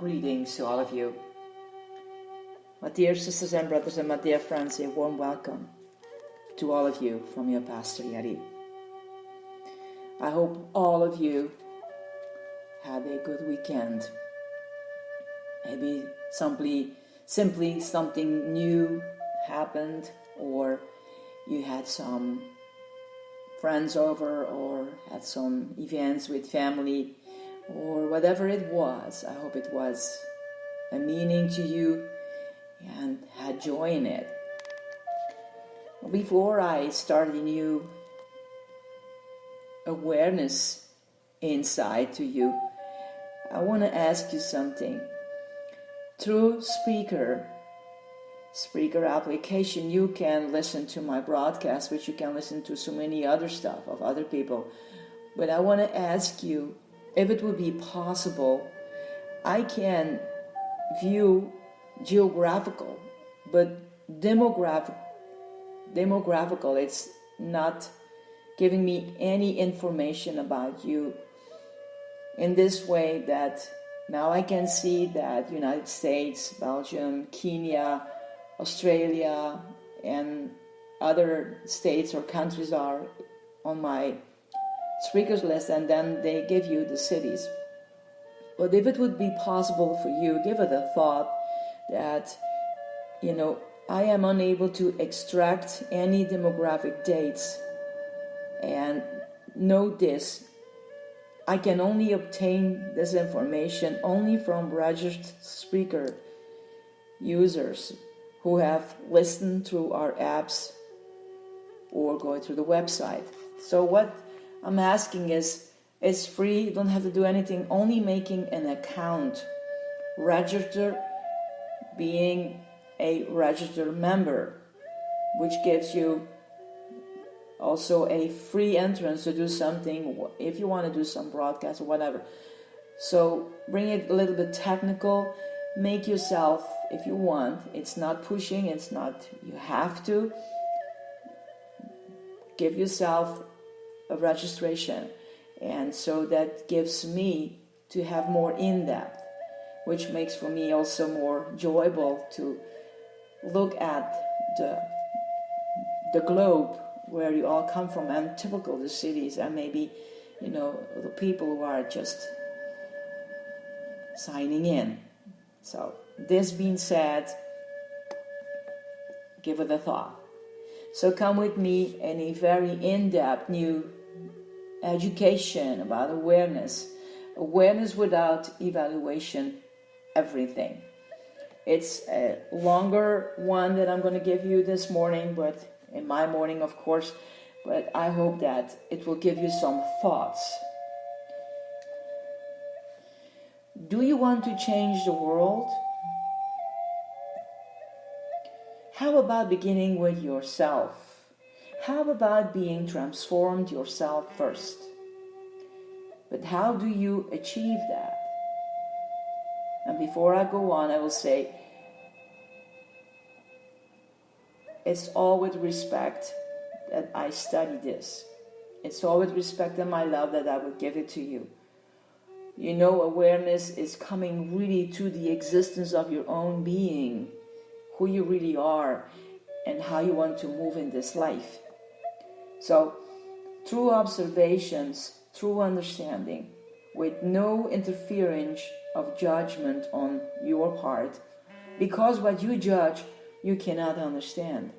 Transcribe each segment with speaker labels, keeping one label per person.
Speaker 1: Greetings to all of you. My dear sisters and brothers and my dear friends, a warm welcome to all of you from your Pastor Yari. I hope all of you had a good weekend. Maybe simply something new happened, or you had some friends over, or had some events with family, or whatever it was. I hope it was a meaning to you and had joy in it. Before I start a new awareness insight to you, I want to ask you something. Through Spreaker application, you can listen to my broadcast, which you can listen to so many other stuff of other people. But I want to ask you, if it would be possible, I can view geographical, but demographical. It's not giving me any information about you in this way, that now I can see that United States, Belgium, Kenya, Australia, and other states or countries are on my speakers list, and then they give you the cities. But if it would be possible for you, give it a thought that, I am unable to extract any demographic dates, and note this, I can only obtain this information only from registered speaker users who have listened through our apps or going through the website. So what I'm asking is, it's free, you don't have to do anything, only making an account, register, being a registered member, which gives you also a free entrance to do something if you want to do some broadcast or whatever. So bring it a little bit technical, make yourself, if you want, it's not pushing, it's not you have to, give yourself a registration. And so that gives me to have more in-depth, which makes for me also more enjoyable to look at the globe where you all come from, and typical the cities, and maybe the people who are just signing in. So this being said, give it a thought. So come with me in a very in-depth new education about awareness without evaluation, everything. It's a longer one that I'm going to give you this morning, but in my morning, of course, but I hope that it will give you some thoughts. Do you want to change the world? How about beginning with yourself? How about being transformed yourself first? But how do you achieve that? And before I go on, I will say, it's all with respect that I study this. It's all with respect and my love that I will give it to you. Awareness is coming really to the existence of your own being, who you really are, and how you want to move in this life. So, through observations, through understanding, with no interference of judgment on your part, because what you judge, you cannot understand.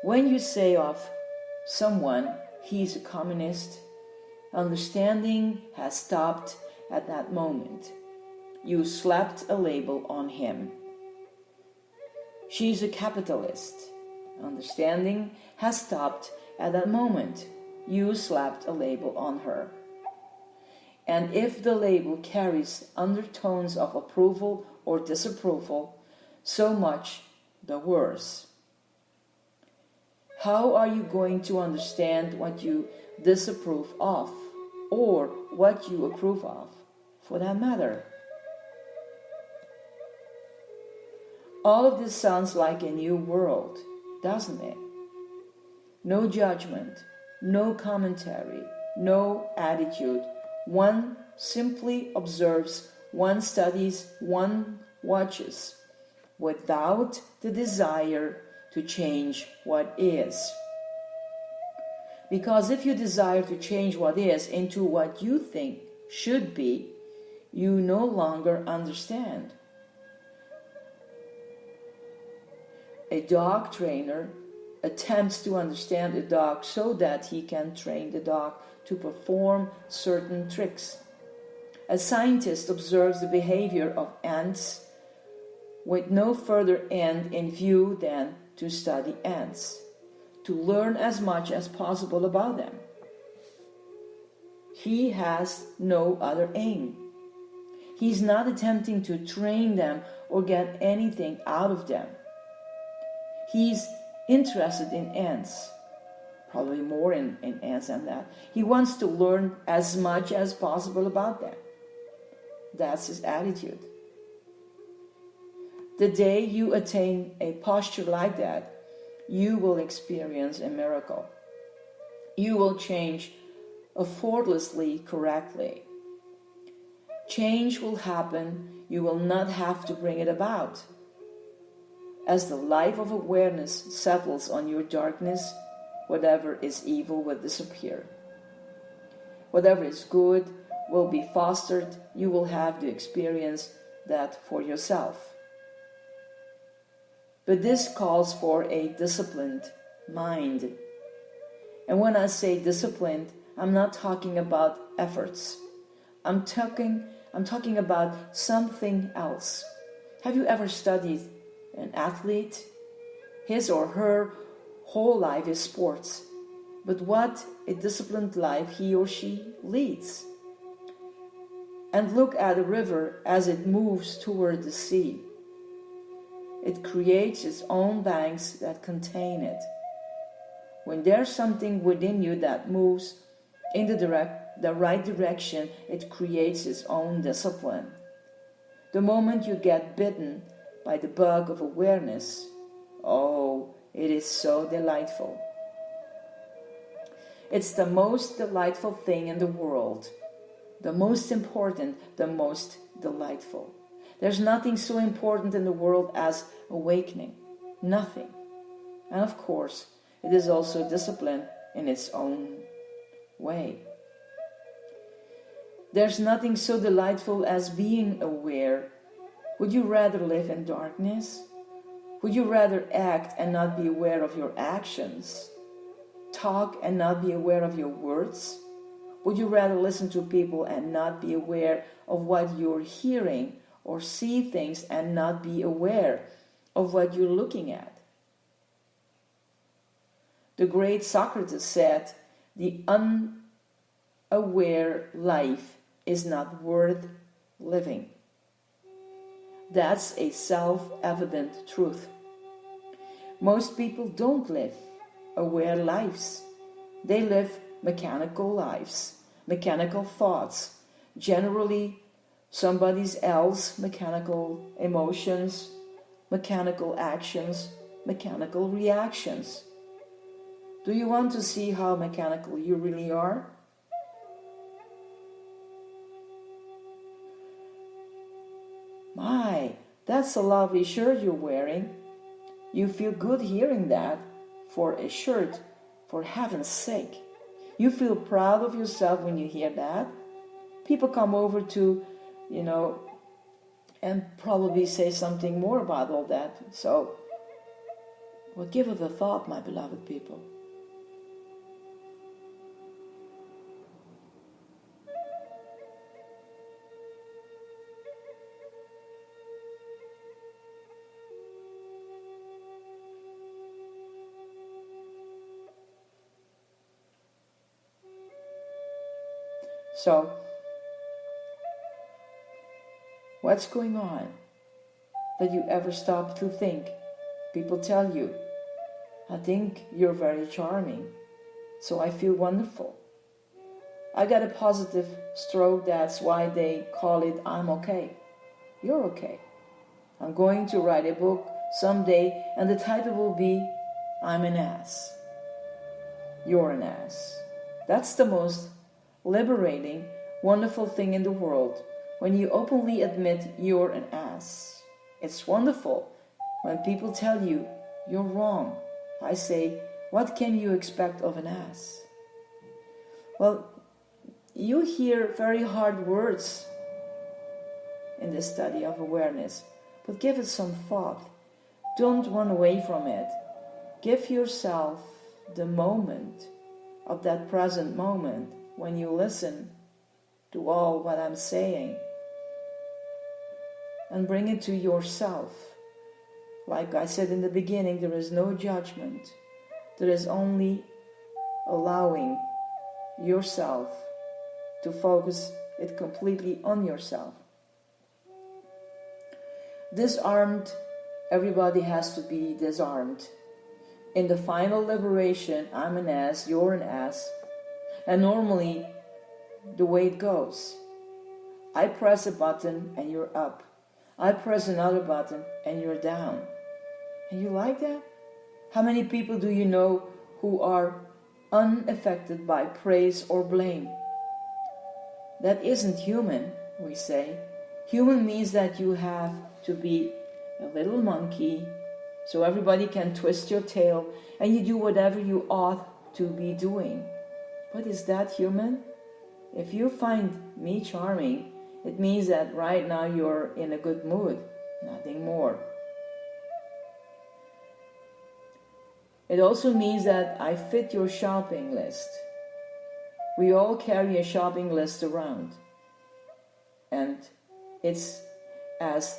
Speaker 1: When you say of someone, he's a communist, understanding has stopped at that moment. You slapped a label on him. She's a capitalist. Understanding has stopped at that moment. You slapped a label on her. And if the label carries undertones of approval or disapproval, so much the worse. How are you going to understand what you disapprove of, or what you approve of, for that matter? All of this sounds like a new world, doesn't it? No judgment, no commentary, no attitude One simply observes, one studies, one watches, without the desire to change what is. Because if you desire to change what is into what you think should be, you no longer understand. A dog trainer attempts to understand a dog so that he can train the dog to perform certain tricks. A scientist observes the behavior of ants with no further end in view than to study ants, to learn as much as possible about them. He has no other aim. He's not attempting to train them or get anything out of them. He's interested in ants, probably more in ants than that. He wants to learn as much as possible about them. That's his attitude. The day you attain a posture like that, you will experience a miracle. You will change effortlessly correctly. Change will happen. You will not have to bring it about. As the light of awareness settles on your darkness, whatever is evil will disappear. Whatever is good will be fostered. You will have to experience that for yourself. But this calls for a disciplined mind. And when I say disciplined, I'm not talking about efforts. I'm talking about something else. Have you ever studied an athlete? His or her whole life is sports. But what a disciplined life he or she leads. And look at a river as it moves toward the sea. It creates its own banks that contain it. When there's something within you that moves in the right direction, it creates its own discipline. The moment you get bitten by the bug of awareness, oh, it is so delightful. It's the most delightful thing in the world. The most important, the most delightful. There's nothing so important in the world as awakening. Nothing. And of course, it is also discipline in its own way. There's nothing so delightful as being aware. Would you rather live in darkness? Would you rather act and not be aware of your actions? Talk and not be aware of your words? Would you rather listen to people and not be aware of what you're hearing, or see things and not be aware of what you're looking at? The great Socrates said, the unaware life is not worth living. That's a self-evident truth. Most people don't live aware lives. They live mechanical lives, mechanical thoughts, generally somebody else, mechanical emotions, mechanical actions, mechanical reactions. Do you want to see how mechanical you really are? My, that's a lovely shirt you're wearing. You feel good hearing that. For a shirt, for heaven's sake. You feel proud of yourself when you hear that. People come over to, and probably say something more about all that. So, well, give it a thought, my beloved people. So, what's going on that you ever stop to think? People tell you, I think you're very charming, so I feel wonderful. I got a positive stroke, that's why they call it I'm okay. You're okay. I'm going to write a book someday, and the title will be I'm an ass. You're an ass. That's the most liberating wonderful thing in the world when you openly admit you're an ass. It's wonderful when people tell you you're wrong. I say, what can you expect of an ass? Well, you hear very hard words in this study of awareness, but give it some thought. Don't run away from it. Give yourself the moment of that present moment when you listen to all what I'm saying and bring it to yourself. Like I said in the beginning, there is no judgment. There is only allowing yourself to focus it completely on yourself. Disarmed, everybody has to be disarmed. In the final liberation, I'm an ass, you're an ass. And normally, the way it goes, I press a button and you're up. I press another button and you're down. And you like that? How many people do you know who are unaffected by praise or blame? That isn't human, we say. Human means that you have to be a little monkey so everybody can twist your tail and you do whatever you ought to be doing. But is that human? If you find me charming, it means that right now you're in a good mood, nothing more. It also means that I fit your shopping list. We all carry a shopping list around. And it's as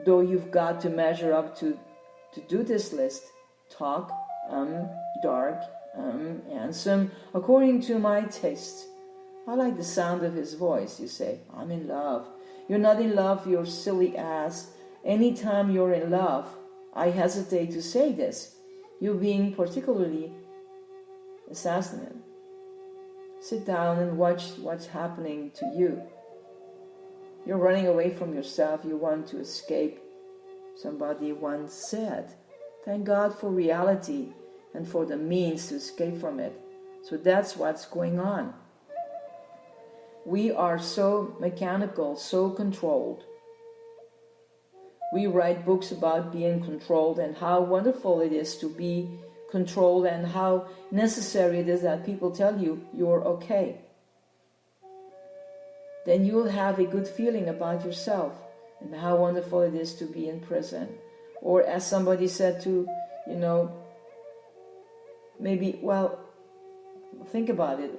Speaker 1: though you've got to measure up to do this list. Talk, dark, handsome, according to my taste. I like the sound of his voice, you say. I'm in love. You're not in love, you silly ass. Anytime you're in love, I hesitate to say this. You're being particularly assassinate. Sit down and watch what's happening to you. You're running away from yourself. You want to escape. Somebody once said, thank God for reality and for the means to escape from it. So that's what's going on. We are so mechanical, so controlled. We write books about being controlled and how wonderful it is to be controlled and how necessary it is that people tell you you're okay. Then you'll have a good feeling about yourself and how wonderful it is to be in prison. Or as somebody said to, maybe, well, think about it.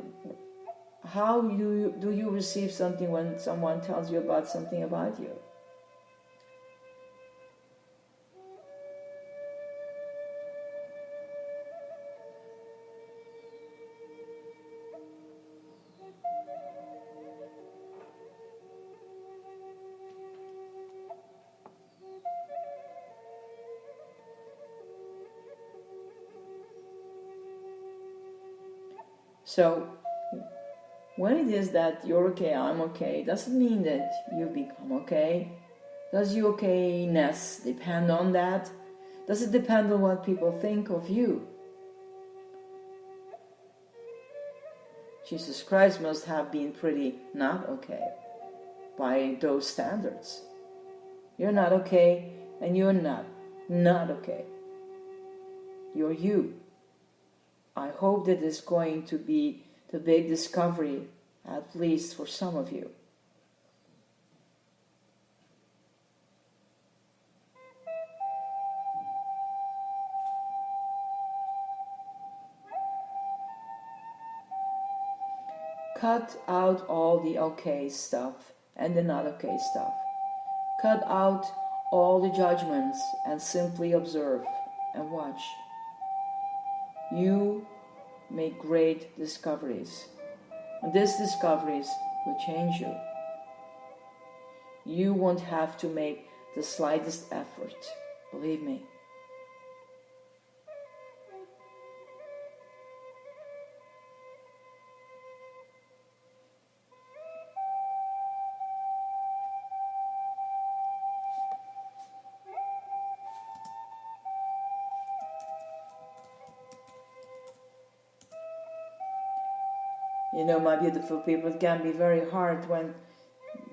Speaker 1: How do you receive something when someone tells you about something about you? So, when it is that you're okay, I'm okay, doesn't mean that you become okay. Does your okayness depend on that? Does it depend on what people think of you? Jesus Christ must have been pretty not okay by those standards. You're not okay, and you're not okay. You're you. I hope that is going to be the big discovery, at least for some of you. Cut out all the okay stuff and the not okay stuff. Cut out all the judgments and simply observe and watch. You make great discoveries. And these discoveries will change you. You won't have to make the slightest effort, believe me. My beautiful people, it can be very hard when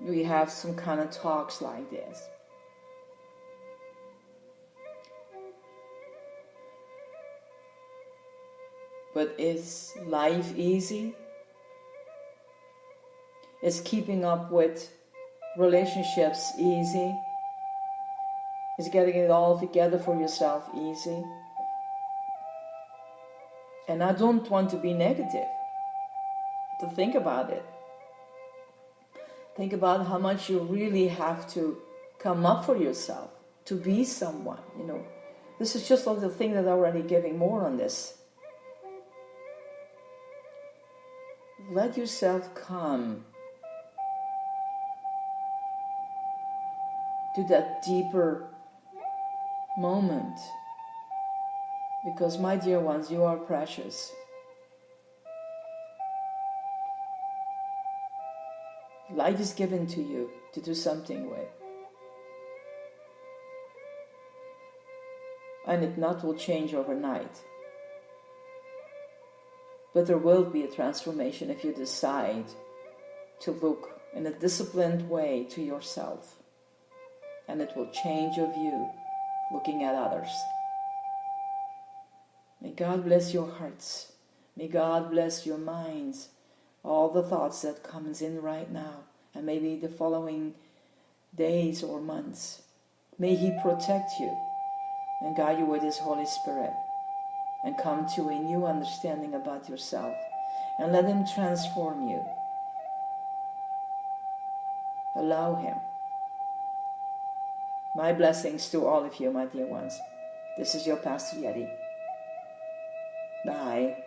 Speaker 1: we have some kind of talks like this. But is life easy? Is keeping up with relationships easy? Is getting it all together for yourself easy? And I don't want to be negative. To think about it. Think about how much you really have to come up for yourself to be someone, This is just like the thing that I'm already giving more on this. Let yourself come to that deeper moment. Because, my dear ones, you are precious. Life is given to you to do something with. And it not will change overnight. But there will be a transformation if you decide to look in a disciplined way to yourself. And it will change your view looking at others. May God bless your hearts. May God bless your minds. All the thoughts that comes in right now and maybe the following days or months. May He protect you and guide you with His Holy Spirit and come to a new understanding about yourself and let Him transform you. Allow Him. My blessings to all of you, my dear ones. This is your Pastor Yeti. Bye.